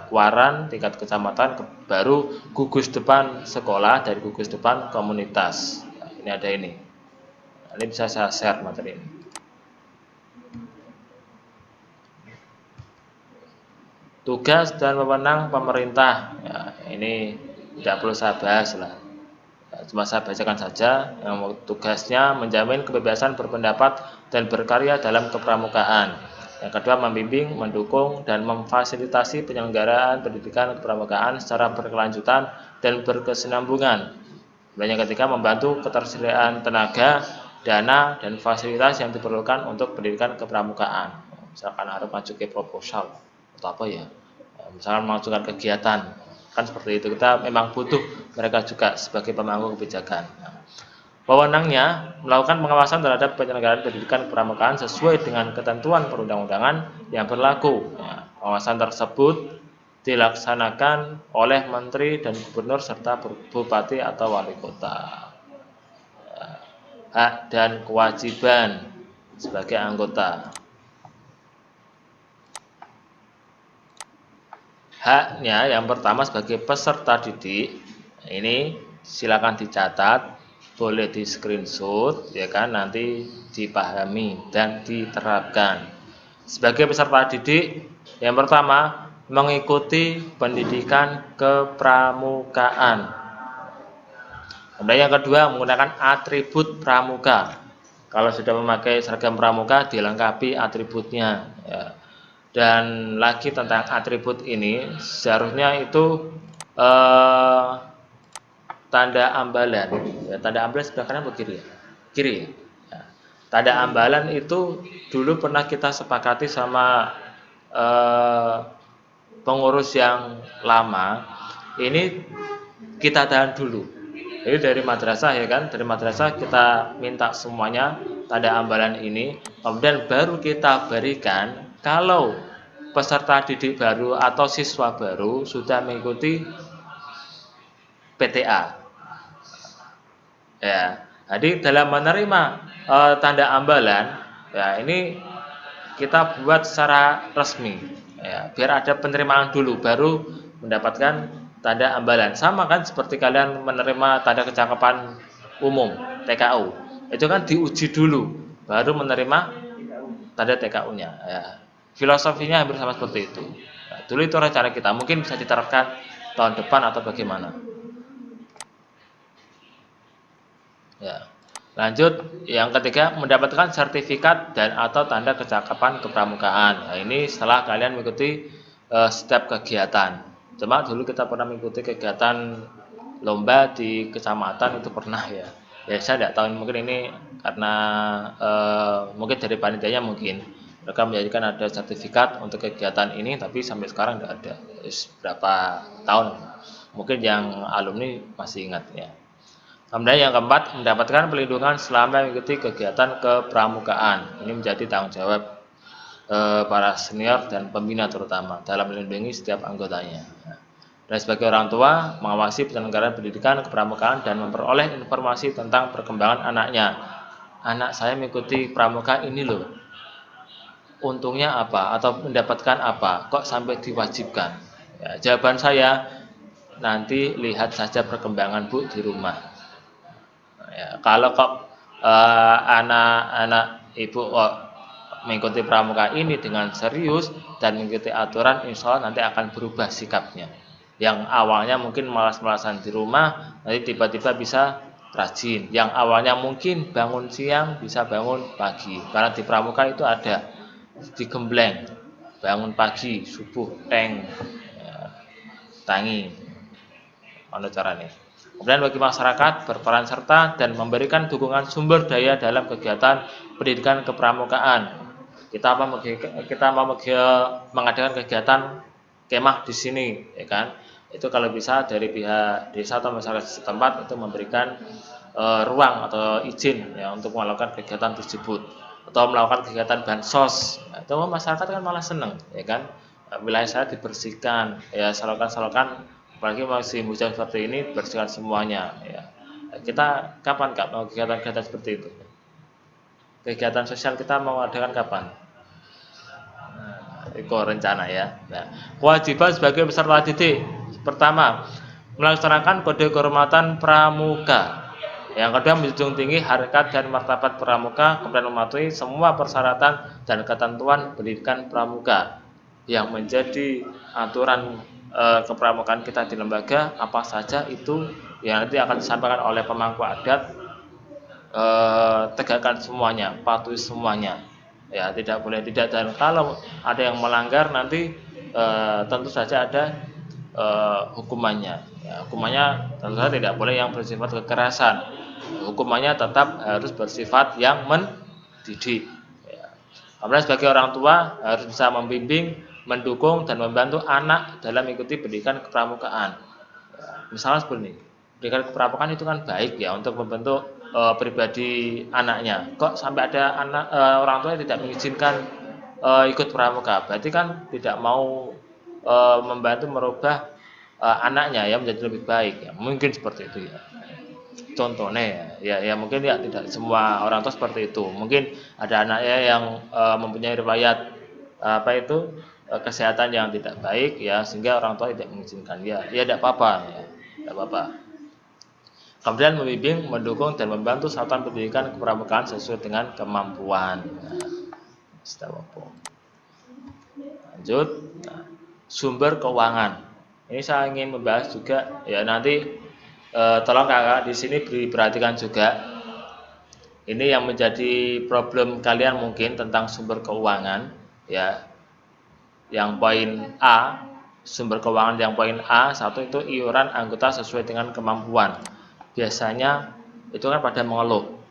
A: Kuaran tingkat kecamatan, baru gugus depan sekolah dari gugus depan komunitas. Nah, ini ada ini. Nah, ini bisa saya share materi ini. Tugas dan wewenang pemerintah, ya, ini tidak perlu saya bahas lah. Cuma saya bacakan saja. Yang tugasnya menjamin kebebasan berpendapat dan berkarya dalam kepramukaan. Yang kedua, membimbing, mendukung, dan memfasilitasi penyelenggaraan pendidikan kepramukaan secara berkelanjutan dan berkesinambungan. Dan yang ketiga, membantu ketersediaan tenaga, dana, dan fasilitas yang diperlukan untuk pendidikan kepramukaan. Misalkan harus maju ke proposal atau apa ya, misalkan mengajukan kegiatan, kan seperti itu. Kita memang butuh mereka juga sebagai pemangku kebijakan. Wewenangnya melakukan pengawasan terhadap penyelenggaraan pendidikan kepramukaan sesuai dengan ketentuan perundang-undangan yang berlaku. Pengawasan tersebut dilaksanakan oleh menteri dan gubernur serta bupati atau wali kota. Hak dan kewajiban sebagai anggota. Haknya yang pertama sebagai peserta didik, ini silakan dicatat, boleh di screenshot, ya kan, nanti dipahami dan diterapkan. Sebagai peserta didik, yang pertama mengikuti pendidikan kepramukaan. Kemudian yang kedua menggunakan atribut pramuka. Kalau sudah memakai seragam pramuka dilengkapi atributnya. Ya. Dan lagi tentang atribut ini, seharusnya itu tanda ambalan. Ya, tanda ambalan sebelah kanan atau kiri? Kiri. Ya. Tanda ambalan itu dulu pernah kita sepakati sama pengurus yang lama. Ini kita tahan dulu. Jadi dari madrasah ya kan, dari madrasah kita minta semuanya tanda ambalan ini, kemudian baru kita berikan kalau peserta didik baru atau siswa baru sudah mengikuti PTA. Ya, jadi dalam menerima tanda ambalan, ya ini kita buat secara resmi, ya, biar ada penerimaan dulu, baru mendapatkan tanda ambalan. Sama kan seperti kalian menerima tanda kecakapan umum (TKU), itu kan diuji dulu, baru menerima tanda TKU-nya. Ya. Filosofinya hampir sama seperti itu. Nah, dulu itu rencana kita, mungkin bisa diterapkan tahun depan atau bagaimana. Ya. Lanjut, yang ketiga, mendapatkan sertifikat dan atau tanda kecakapan kepramukaan. Nah, ini setelah kalian mengikuti setiap kegiatan. Cuma dulu kita pernah mengikuti kegiatan lomba di kecamatan itu pernah ya. Ya saya tidak tahu, mungkin ini karena mungkin dari panitianya mungkin mereka menjadikan ada sertifikat untuk kegiatan ini, tapi sampai sekarang tidak ada. Berapa tahun? Mungkin yang alumni masih ingat ya. Kemudian yang keempat, mendapatkan pelindungan selama mengikuti kegiatan kepramukaan. Ini menjadi tanggung jawab para senior dan pembina terutama dalam melindungi setiap anggotanya. Dan sebagai orang tua, mengawasi penyelenggaraan pendidikan kepramukaan dan memperoleh informasi tentang perkembangan anaknya. Anak saya mengikuti pramuka ini loh. Untungnya apa atau mendapatkan apa? Kok sampai diwajibkan? Ya, jawaban saya, nanti lihat saja perkembangan Bu di rumah. Ya, kalau kok anak-anak ibu mengikuti pramuka ini dengan serius dan mengikuti aturan, insya Allah nanti akan berubah sikapnya. Yang awalnya mungkin malas-malasan di rumah, nanti tiba-tiba bisa rajin. Yang awalnya mungkin bangun siang, bisa bangun pagi. Karena di pramuka itu ada digembleng, bangun pagi, subuh, ya, tangi, mana caranya. Kemudian bagi masyarakat berperan serta dan memberikan dukungan sumber daya dalam kegiatan pendidikan kepramukaan. Kita mau mengadakan kegiatan kemah di sini, ya kan? Itu kalau bisa dari pihak desa atau masyarakat setempat itu memberikan ruang atau izin ya untuk melakukan kegiatan tersebut, atau melakukan kegiatan bansos. Itu masyarakat kan malah seneng, ya kan? Wilayah saya dibersihkan, ya salokan-salokan, apalagi masih hujan seperti ini, bersihkan semuanya ya. Kita kapan Kak mau kegiatan-kegiatan seperti itu? Kegiatan sosial kita mau adakan kapan? Itu rencana ya. Nah, kewajiban sebagai peserta didik. Pertama, melaksanakan kode kehormatan pramuka. Yang kedua, menjunjung tinggi harkat dan martabat pramuka, kemudian mematuhi semua persyaratan dan ketentuan pendidikan pramuka. Yang menjadi aturan kepramukaan kita di lembaga apa saja itu yang nanti akan disampaikan oleh pemangku adat, tegakkan semuanya, patuhi semuanya. Ya, tidak boleh tidak, dan kalau ada yang melanggar nanti tentu saja ada hukumannya. Ya, hukumannya tentu saja tidak boleh yang bersifat kekerasan. Hukumannya tetap harus bersifat yang mendidik. Ya. Kemudian sebagai orang tua harus bisa membimbing, mendukung dan membantu anak dalam mengikuti pendidikan kepramukaan. Ya, misalnya seperti ini, pendidikan kepramukaan itu kan baik ya untuk membentuk pribadi anaknya. Kok sampai ada anak orang tua yang tidak mengizinkan ikut pramuka? Berarti kan tidak mau membantu merubah anaknya ya menjadi lebih baik ya. Mungkin seperti itu ya. Contohnya ya mungkin ya tidak semua orang tua seperti itu. Mungkin ada anaknya yang mempunyai riwayat kesehatan yang tidak baik ya, sehingga orang tua tidak mengizinkan. Ya tidak apa-apa ya. Tidak apa-apa. Kemudian membimbing, mendukung dan membantu satuan pendidikan kepramukaan sesuai dengan kemampuan. Lanjut, sumber keuangan. Ini saya ingin membahas juga ya, nanti tolong kakak di sini diperhatikan juga. Ini yang menjadi problem kalian mungkin tentang sumber keuangan ya. Yang poin A, sumber keuangan yang poin A, satu itu iuran anggota sesuai dengan kemampuan. Biasanya itu kan pada mengeluh,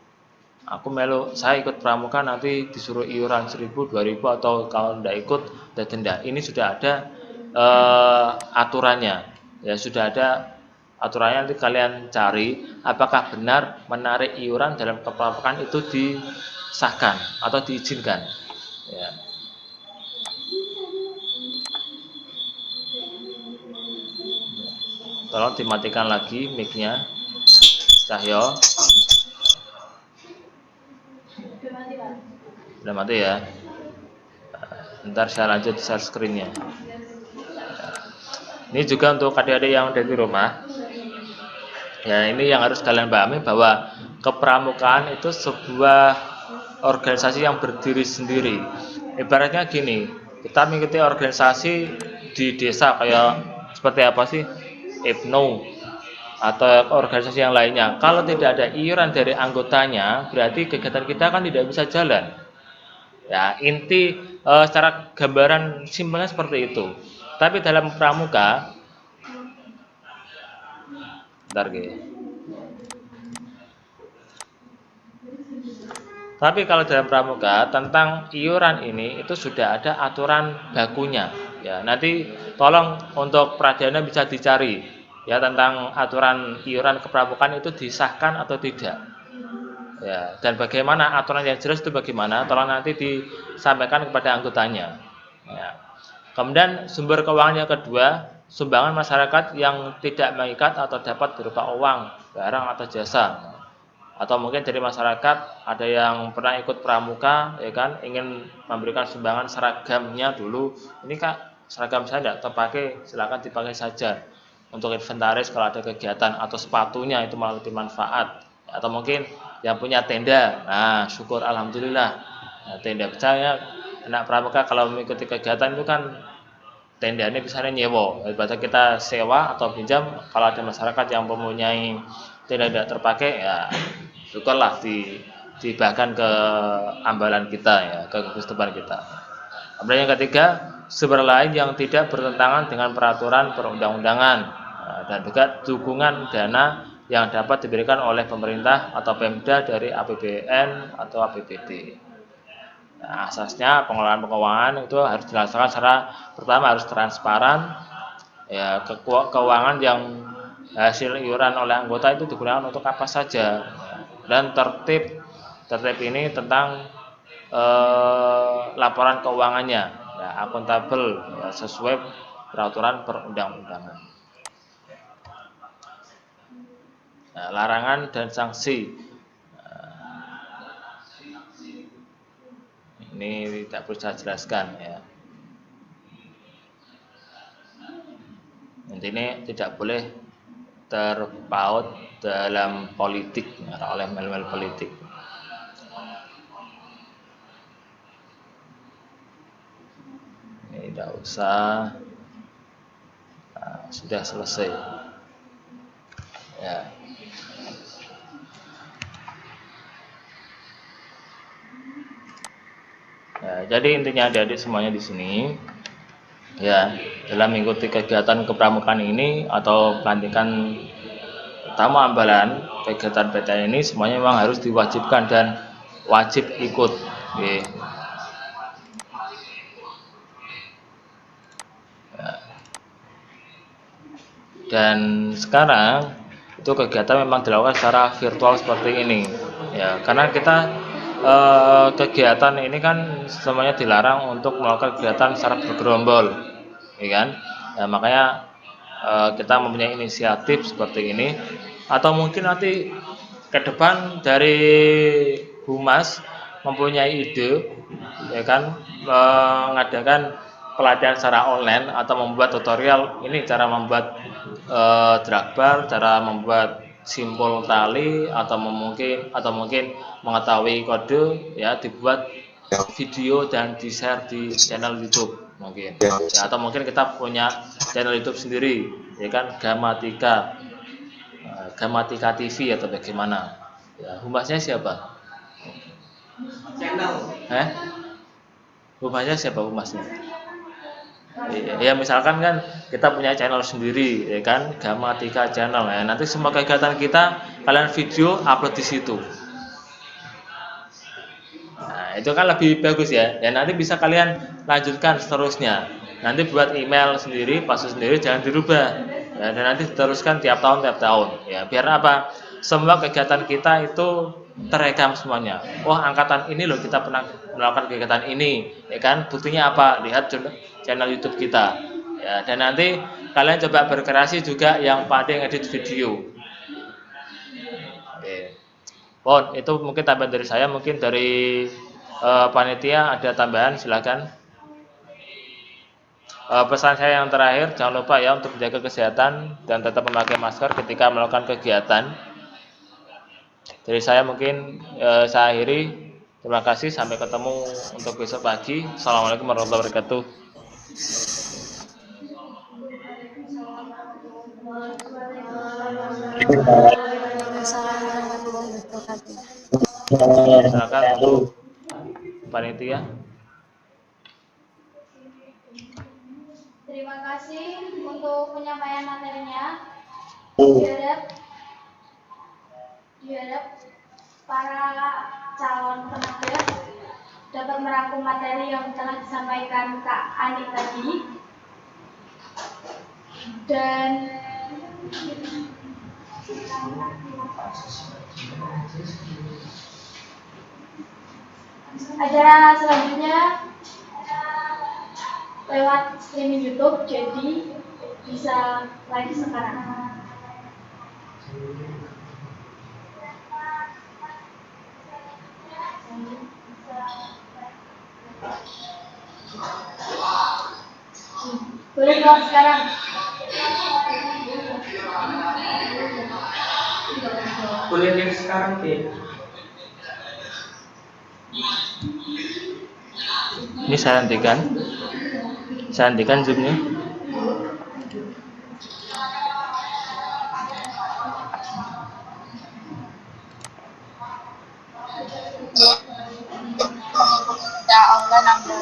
A: aku melu, saya ikut pramuka nanti disuruh iuran 1.000, 2.000, atau kalau tidak ikut ada denda. Ini sudah ada aturannya ya, sudah ada aturannya. Nanti kalian cari apakah benar menarik iuran dalam kepramukaan itu disahkan atau diizinkan ya. Tolong dimatikan lagi mic-nya. Cahyo. Udah mati ya. Ntar saya lanjut share screen-nya. Ini juga untuk adik-adik yang ada di rumah. Ya, ini yang harus kalian pahami bahwa kepramukaan itu sebuah organisasi yang berdiri sendiri. Ibaratnya gini, kita mengikuti organisasi di desa kayak seperti apa sih? IPNO atau organisasi yang lainnya. Kalau tidak ada iuran dari anggotanya, berarti kegiatan kita kan tidak bisa jalan. Ya, inti secara gambaran simpelnya seperti itu. Tapi dalam pramuka, bentar gitu. Tapi kalau dalam pramuka tentang iuran ini itu sudah ada aturan bakunya. Ya, nanti tolong untuk pradana bisa dicari ya tentang aturan iuran kepramukaan itu disahkan atau tidak. Ya, dan bagaimana aturan yang jelas itu bagaimana? Tolong nanti disampaikan kepada anggotanya. Ya. Kemudian sumber keuangan yang kedua, sumbangan masyarakat yang tidak mengikat atau dapat berupa uang, barang atau jasa. Atau mungkin dari masyarakat ada yang pernah ikut pramuka, ya kan, ingin memberikan sumbangan seragamnya dulu. Ini Kak, seragam saya tidak terpakai, silakan dipakai saja untuk inventaris kalau ada kegiatan, atau sepatunya itu malah lebih manfaat. Atau mungkin yang punya tenda, nah syukur alhamdulillah. Nah, tenda saya anak pramuka kalau mengikuti kegiatan itu kan tenda ini bisa nyewa, daripada kita sewa atau pinjam. Kalau ada masyarakat yang mempunyai tenda tidak terpakai, ya syukurlah dibahkan ke ambalan kita ya, ke gugus depan kita. Kemudian yang ketiga, sumber lain yang tidak bertentangan dengan peraturan perundang-undangan, dan juga dukungan dana yang dapat diberikan oleh pemerintah atau Pemda dari APBN atau APBD. Nah, asasnya pengelolaan keuangan itu harus dilaksanakan secara pertama harus transparan. Ya, keuangan yang hasil iuran oleh anggota itu digunakan untuk apa saja, dan tertib ini tentang laporan keuangannya, ya, akuntabel, ya, sesuai peraturan perundang-undangan. Nah, larangan dan sanksi ini tidak perlu saya jelaskan ya. Intinya tidak boleh terpaut dalam politik oleh mel-mel politik. Ini tidak usah. Nah, sudah selesai ya. Ya, jadi intinya adik-adik semuanya di sini ya, dalam mengikuti kegiatan kepramukaan ini atau pelantikan tamu ambalan kegiatan PTN ini semuanya memang harus diwajibkan dan wajib ikut. Oke. Ya. Dan sekarang itu kegiatan memang dilakukan secara virtual seperti ini ya, karena kita kegiatan ini kan semuanya dilarang untuk melakukan kegiatan secara bergerombol, ya kan? Ya, makanya kita mempunyai inisiatif seperti ini, atau mungkin nanti ke depan dari Humas mempunyai ide, ya kan, mengadakan pelatihan secara online atau membuat tutorial ini cara membuat dragbar, cara membuat simpul tali, atau mungkin mengetahui kode ya, dibuat video dan di-share di channel YouTube mungkin ya, atau mungkin kita punya channel YouTube sendiri ya kan, Gamatika TV atau bagaimana ya. Humasnya siapa? Humasnya siapa humasnya? Ya misalkan kan kita punya channel sendiri ya kan, Gamatika channel ya. Nanti semua kegiatan kita kalian video upload di situ. Nah, itu kan lebih bagus ya. Ya nanti bisa kalian lanjutkan seterusnya. Nanti buat email sendiri, password sendiri, jangan dirubah. Ya, dan nanti diteruskan tiap tahun. Ya, biar apa? Semua kegiatan kita itu terekam semuanya. Wah, angkatan ini loh kita pernah melakukan kegiatan ini, ya kan? Buktinya apa? Lihat channel YouTube kita. Ya, dan nanti kalian coba berkreasi juga yang pandai ngedit video. Oke. Pon, itu mungkin tambahan dari saya, mungkin dari panitia ada tambahan, silakan. Pesan saya yang terakhir, jangan lupa ya untuk menjaga kesehatan dan tetap memakai masker ketika melakukan kegiatan. Dari saya mungkin saya akhiri. Terima kasih, sampai ketemu untuk besok pagi. Assalamualaikum warahmatullahi wabarakatuh.
C: Waalaikumsalam warahmatullahi wabarakatuh.
A: Silakan untuk panitia.
D: Terima kasih untuk penyampaian materinya. Diharap para calon tenaga dapat merangkum materi yang telah disampaikan Kak Ani tadi, dan acara selanjutnya lewat streaming YouTube, jadi bisa live sekarang. Boleh keluar sekarang.
A: Boleh lihat sekarang, Ini saya hentikan zoomnya.
C: Ya online ambil.